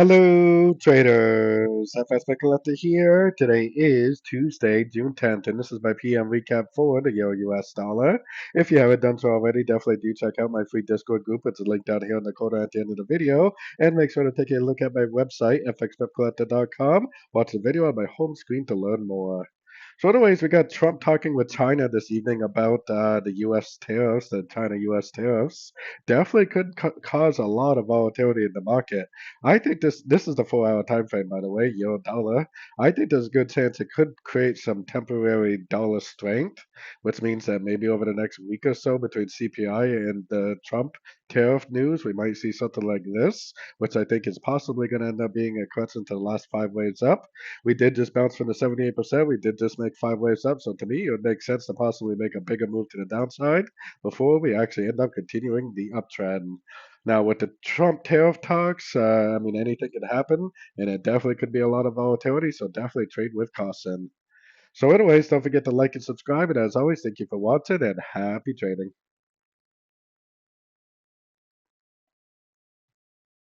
Hello, traders. FX Pip Collector here. Today is Tuesday, June 10th, and this is my PM recap for the Euro-US dollar. If you haven't done so already, definitely do check out my free Discord group. It's linked down here in the corner at the end of the video. And make sure to take a look at my website, fxpipcollector.com. Watch the video on my home screen to learn more. So, anyways, we got Trump talking with China this evening about the U.S. tariffs, the China-U.S. tariffs. Definitely could cause a lot of volatility in the market. I think this is the 4 hour time frame, by the way, euro dollar. I think there's a good chance it could create some temporary dollar strength, which means that maybe over the next week or so, between CPI and the Trump tariff news, we might see something like this, which I think is possibly going to end up being a correction to the last 5 waves up. We did just bounce from the 78%. We did just make 5 waves up. So to me, it would make sense to possibly make a bigger move to the downside before we actually end up continuing the uptrend. Now, with the Trump tariff talks, I mean, anything could happen, and it definitely could be a lot of volatility. So definitely trade with caution. So, anyways, don't forget to like and subscribe. And as always, thank you for watching and happy trading.